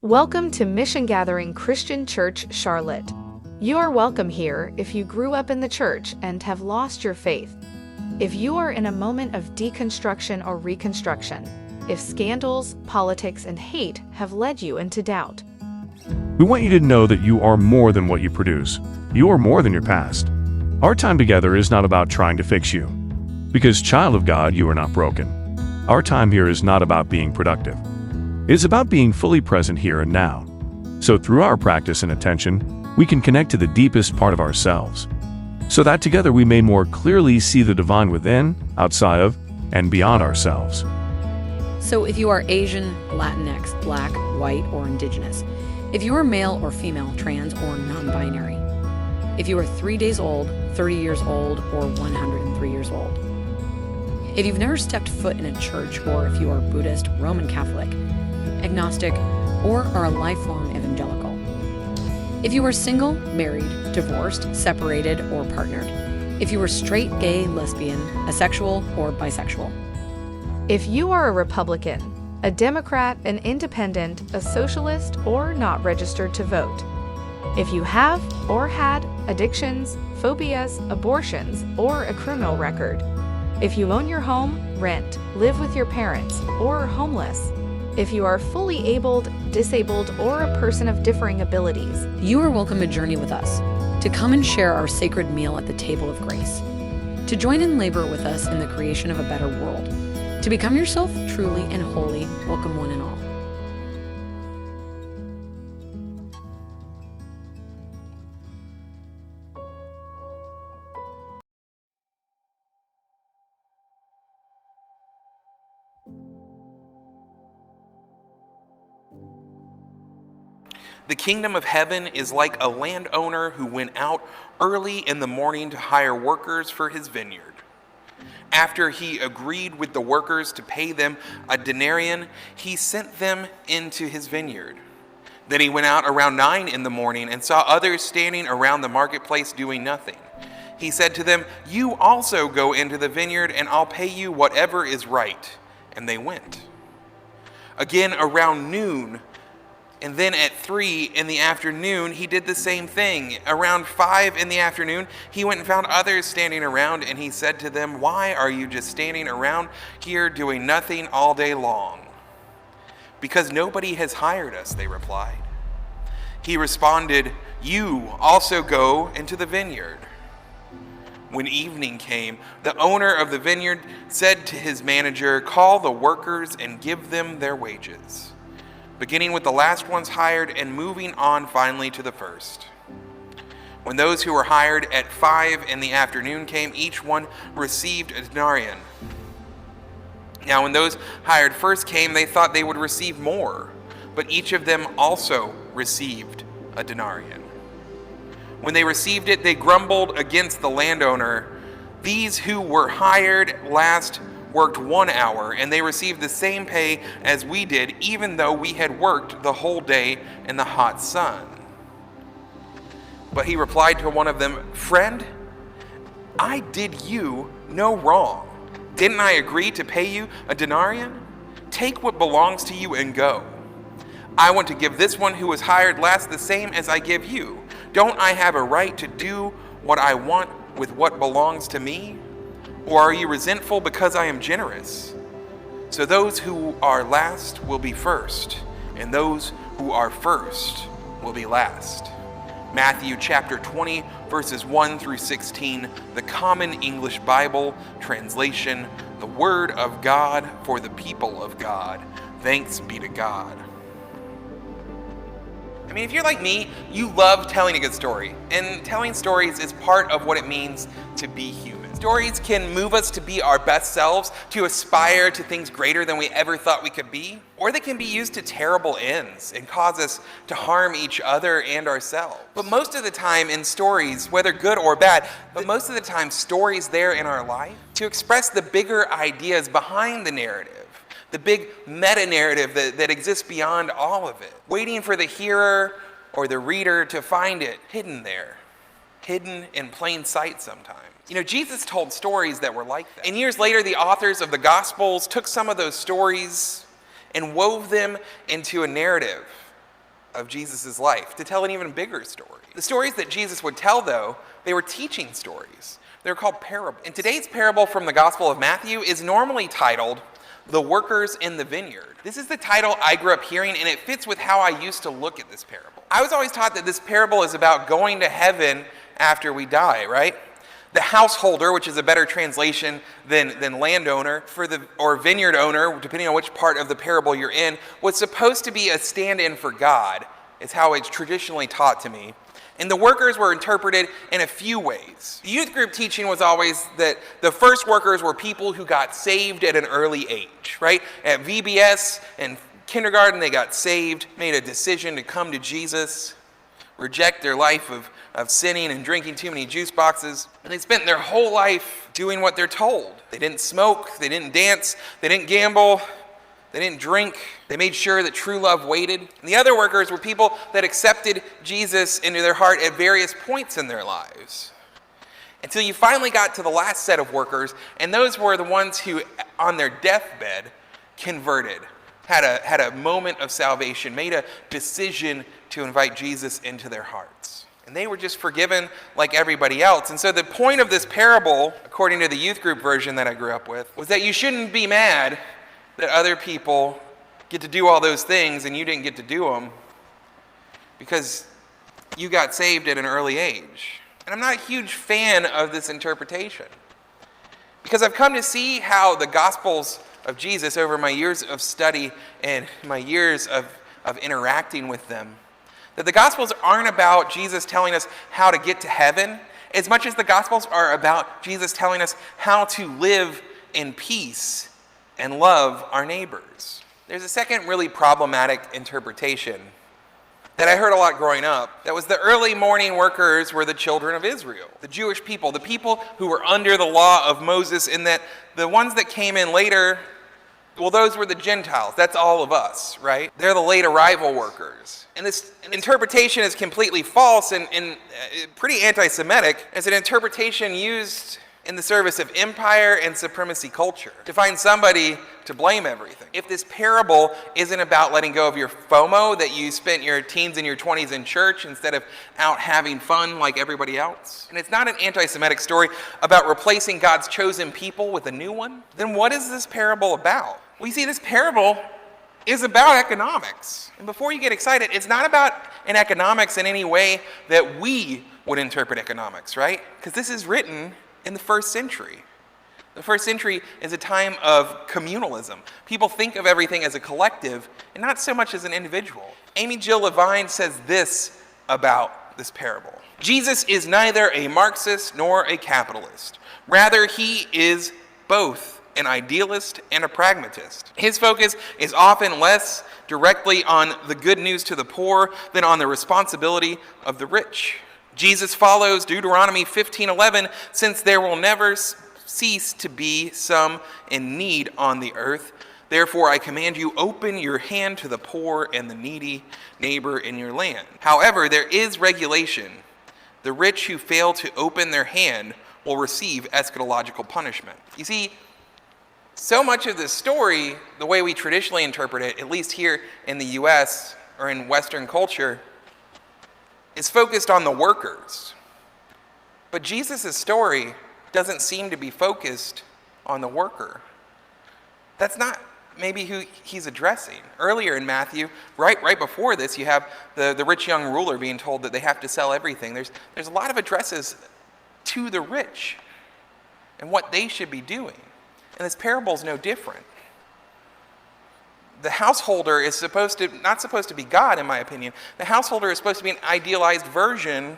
Welcome to Mission Gathering Christian Church, Charlotte. You are welcome here if you grew up in the church and have lost your faith. If you are in a moment of deconstruction or reconstruction, if scandals, politics, and hate have led you into doubt. We want you to know that you are more than what you produce. You are more than your past. Our time together is not about trying to fix you. Because, child of God, you are not broken. Our time here is not about being productive. It's about being fully present here and now. So through our practice and attention, we can connect to the deepest part of ourselves, so that together we may more clearly see the divine within, outside of, and beyond ourselves. So if you are Asian, Latinx, Black, white, or Indigenous, if you are male or female, trans, or non-binary, if you are 3 days old, 30 years old, or 103 years old, if you've never stepped foot in a church, or if you are Buddhist, Roman Catholic, agnostic, or are a lifelong evangelical, if you are single, married, divorced, separated, or partnered, if you are straight, gay, lesbian, asexual, or bisexual, If you are a Republican, a Democrat, an independent, a socialist, or not registered to vote, if you have or had addictions, phobias, abortions, or a criminal record, if you own your home, rent, live with your parents, or are homeless, if you are fully abled, disabled, or a person of differing abilities, you are welcome to journey with us, to come and share our sacred meal at the table of grace, to join in labor with us in the creation of a better world, to become yourself truly and wholly, welcome one and all. The kingdom of heaven is like a landowner who went out early in the morning to hire workers for his vineyard. After he agreed with the workers to pay them a denarius, he sent them into his vineyard. Then he went out around 9 in the morning and saw others standing around the marketplace doing nothing. He said to them, "You also go into the vineyard, and I'll pay you whatever is right." And they went. Again, around noon, and then at 3 in the afternoon, he did the same thing. Around 5 in the afternoon, he went and found others standing around, and he said to them, "Why are you just standing around here doing nothing all day long?" "Because nobody has hired us," they replied. He responded, "You also go into the vineyard." When evening came, the owner of the vineyard said to his manager, "Call the workers and give them their wages, beginning with the last ones hired and moving on finally to the first." When those who were hired at 5 in the afternoon came, each one received a denarius. Now when those hired first came, they thought they would receive more, but each of them also received a denarius. When they received it, they grumbled against the landowner. "These who were hired last worked 1 hour, and they received the same pay as we did, even though we had worked the whole day in the hot sun." But he replied to one of them, "Friend, I did you no wrong. Didn't I agree to pay you a denarius? Take what belongs to you and go. I want to give this one who was hired last the same as I give you. Don't I have a right to do what I want with what belongs to me? Or are you resentful because I am generous?" So those who are last will be first, and those who are first will be last. Matthew chapter 20, verses 1 through 16, the Common English Bible translation, the Word of God for the people of God. Thanks be to God. I mean, if you're like me, you love telling a good story, and telling stories is part of what it means to be human. Stories can move us to be our best selves, to aspire to things greater than we ever thought we could be, or they can be used to terrible ends and cause us to harm each other and ourselves. But most of the time in stories, whether good or bad, stories there in our life to express the bigger ideas behind the narrative, the big meta-narrative that exists beyond all of it, waiting for the hearer or the reader to find it hidden there, hidden in plain sight sometimes. You know, Jesus told stories that were like that. And years later, the authors of the Gospels took some of those stories and wove them into a narrative of Jesus' life to tell an even bigger story. The stories that Jesus would tell, though, they were teaching stories. They're called parables. And today's parable from the Gospel of Matthew is normally titled, "The Workers in the Vineyard." This is the title I grew up hearing, and it fits with how I used to look at this parable. I was always taught that this parable is about going to heaven after we die, right? The householder, which is a better translation than landowner, or vineyard owner, depending on which part of the parable you're in, was supposed to be a stand-in for God, is how it's traditionally taught to me. And the workers were interpreted in a few ways. The youth group teaching was always that the first workers were people who got saved at an early age, right? At VBS and kindergarten, they got saved, made a decision to come to Jesus, reject their life of sinning and drinking too many juice boxes. And they spent their whole life doing what they're told. They didn't smoke, they didn't dance, they didn't gamble, they didn't drink. They made sure that true love waited. And the other workers were people that accepted Jesus into their heart at various points in their lives. Until you finally got to the last set of workers, and those were the ones who, on their deathbed, converted, had a moment of salvation, made a decision to invite Jesus into their hearts. And they were just forgiven like everybody else. And so the point of this parable, according to the youth group version that I grew up with, was that you shouldn't be mad that other people get to do all those things and you didn't get to do them because you got saved at an early age. And I'm not a huge fan of this interpretation because I've come to see how the Gospels of Jesus over my years of study and my years of interacting with them, that the Gospels aren't about Jesus telling us how to get to heaven as much as the Gospels are about Jesus telling us how to live in peace and love our neighbors. There's a second really problematic interpretation that I heard a lot growing up. That was the early morning workers were the children of Israel, the Jewish people, the people who were under the law of Moses, and that the ones that came in later, well, those were the Gentiles. That's all of us, right? They're the late arrival workers. And this interpretation is completely false and pretty anti-Semitic. It's an interpretation used in the service of empire and supremacy culture to find somebody to blame everything. If this parable isn't about letting go of your FOMO that you spent your teens and your 20s in church instead of out having fun like everybody else, and it's not an anti-Semitic story about replacing God's chosen people with a new one, then what is this parable about? Well, you see, this parable is about economics. And before you get excited, it's not about in economics in any way that we would interpret economics, right? Because this is written in the first century. The first century is a time of communalism. People think of everything as a collective and not so much as an individual. Amy Jill Levine says this about this parable. Jesus is neither a Marxist nor a capitalist. Rather, he is both an idealist and a pragmatist. His focus is often less directly on the good news to the poor than on the responsibility of the rich. Jesus follows Deuteronomy 15:11, since there will never cease to be some in need on the earth. Therefore, I command you, open your hand to the poor and the needy neighbor in your land. However, there is regulation. The rich who fail to open their hand will receive eschatological punishment. You see, so much of this story, the way we traditionally interpret it, at least here in the U.S. or in Western culture, is focused on the workers. But Jesus' story doesn't seem to be focused on the worker. That's not maybe who he's addressing. Earlier in Matthew, right before this, you have the rich young ruler being told that they have to sell everything. There's a lot of addresses to the rich and what they should be doing. And this parable is no different. The householder is not supposed to be God, in my opinion. The householder is supposed to be an idealized version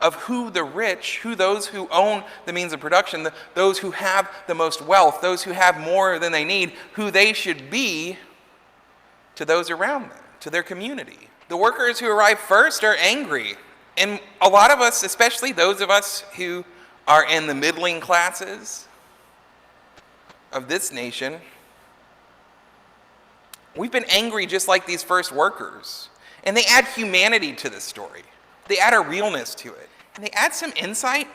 of who the rich, who those who own the means of production, those who have the most wealth, those who have more than they need, who they should be to those around them, to their community. The workers who arrive first are angry. And a lot of us, especially those of us who are in the middling classes of this nation, we've been angry just like these first workers. And they add humanity to this story. They add a realness to it. And they add some insight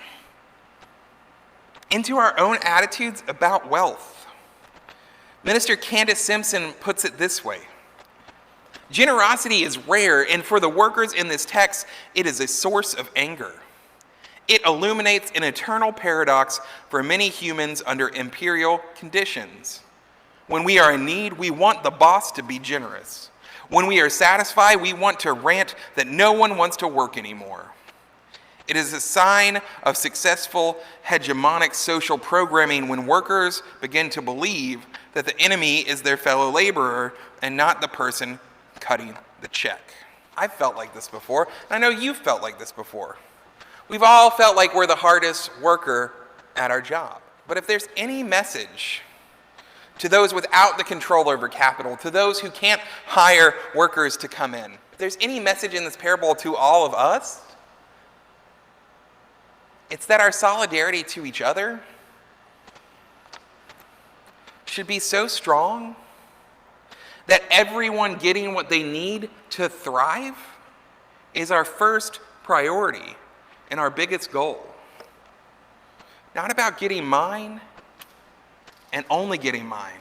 into our own attitudes about wealth. Minister Candace Simpson puts it this way. Generosity is rare, and for the workers in this text, it is a source of anger. It illuminates an eternal paradox for many humans under imperial conditions. When we are in need, we want the boss to be generous. When we are satisfied, we want to rant that no one wants to work anymore. It is a sign of successful hegemonic social programming when workers begin to believe that the enemy is their fellow laborer and not the person cutting the check. I've felt like this before, and I know you've felt like this before. We've all felt like we're the hardest worker at our job. But if there's any message to those without the control over capital, to those who can't hire workers to come in, if there's any message in this parable to all of us, it's that our solidarity to each other should be so strong that everyone getting what they need to thrive is our first priority and our biggest goal. Not about getting mine and only getting mine.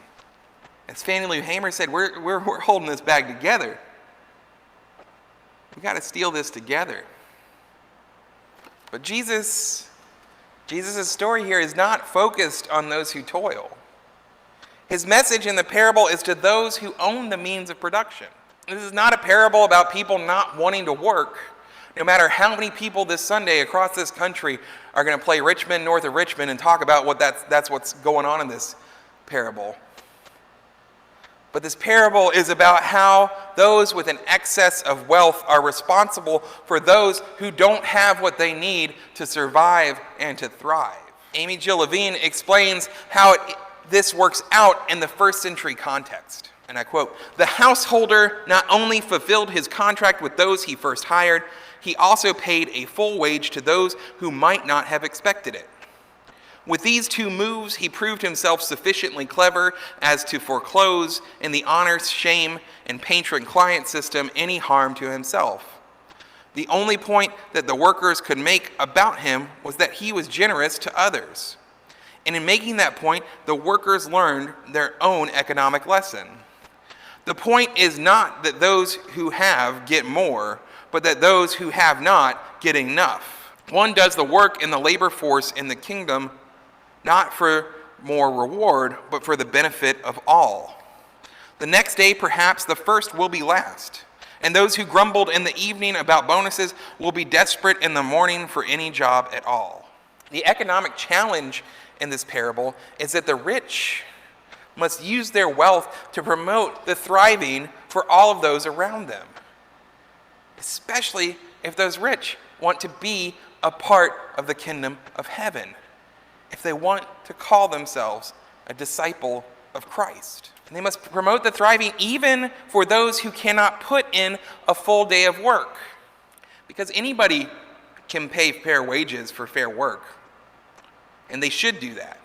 As Fannie Lou Hamer said, we're holding this bag together. We got to steal this together. But Jesus' story here is not focused on those who toil. His message in the parable is to those who own the means of production. This is not a parable about people not wanting to work, no matter how many people this Sunday across this country are going to play Richmond, north of Richmond, and talk about that's what's going on in this parable. But this parable is about how those with an excess of wealth are responsible for those who don't have what they need to survive and to thrive. Amy Jill Levine explains how this works out in the first century context. And I quote, "The householder not only fulfilled his contract with those he first hired, he also paid a full wage to those who might not have expected it. With these two moves, he proved himself sufficiently clever as to foreclose in the honor, shame, and patron-client system any harm to himself. The only point that the workers could make about him was that he was generous to others. And in making that point, the workers learned their own economic lesson. The point is not that those who have get more, but that those who have not get enough. One does the work in the labor force in the kingdom not for more reward, but for the benefit of all. The next day, perhaps the first will be last, and those who grumbled in the evening about bonuses will be desperate in the morning for any job at all." The economic challenge in this parable is that the rich must use their wealth to promote the thriving for all of those around them, especially if those rich want to be a part of the kingdom of heaven, if they want to call themselves a disciple of Christ. And they must promote the thriving even for those who cannot put in a full day of work, because anybody can pay fair wages for fair work, and they should do that.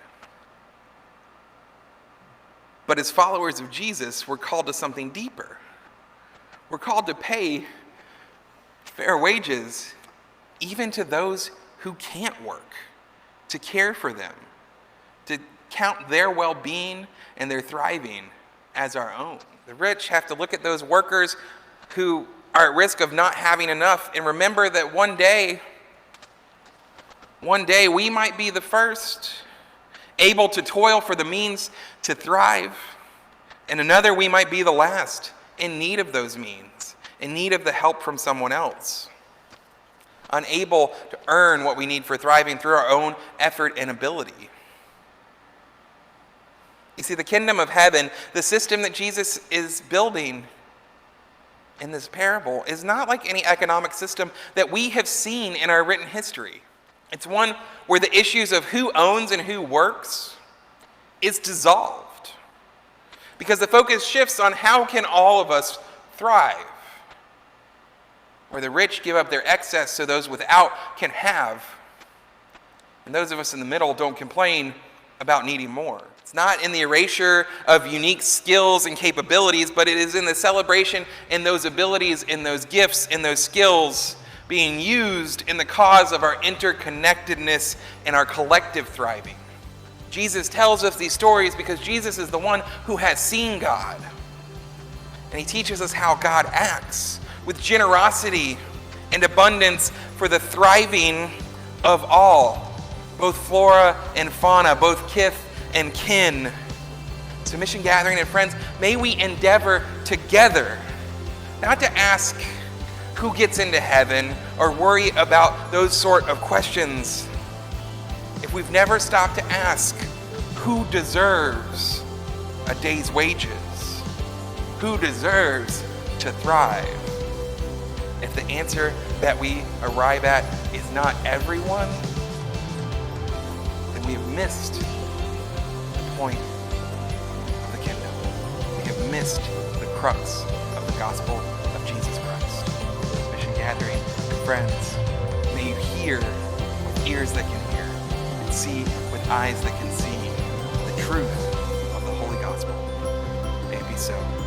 But as followers of Jesus, we're called to something deeper. We're called to pay fair wages even to those who can't work, to care for them, to count their well-being and their thriving as our own. The rich have to look at those workers who are at risk of not having enough and remember that one day we might be the first, able to toil for the means to thrive, and another we might be the last, in need of those means, in need of the help from someone else, unable to earn what we need for thriving through our own effort and ability. You see, the kingdom of heaven, the system that Jesus is building in this parable, is not like any economic system that we have seen in our written history. It's one where the issues of who owns and who works is dissolved, because the focus shifts on how can all of us thrive, where the rich give up their excess so those without can have, and those of us in the middle don't complain about needing more. It's not in the erasure of unique skills and capabilities, but it is in the celebration in those abilities, in those gifts, in those skills being used in the cause of our interconnectedness and our collective thriving. Jesus tells us these stories because Jesus is the one who has seen God. And he teaches us how God acts with generosity and abundance for the thriving of all, both flora and fauna, both kith and kin. So Mission Gathering and friends, may we endeavor together not to ask who gets into heaven or worry about those sort of questions if we've never stopped to ask who deserves a day's wages, who deserves to thrive. If the answer that we arrive at is not everyone, then we have missed the point of the kingdom. We have missed the crux of the gospel of Jesus Christ. Mission Gathering, friends, may you hear with ears that can hear and see with eyes that can see the truth of the Holy Gospel. May it be so.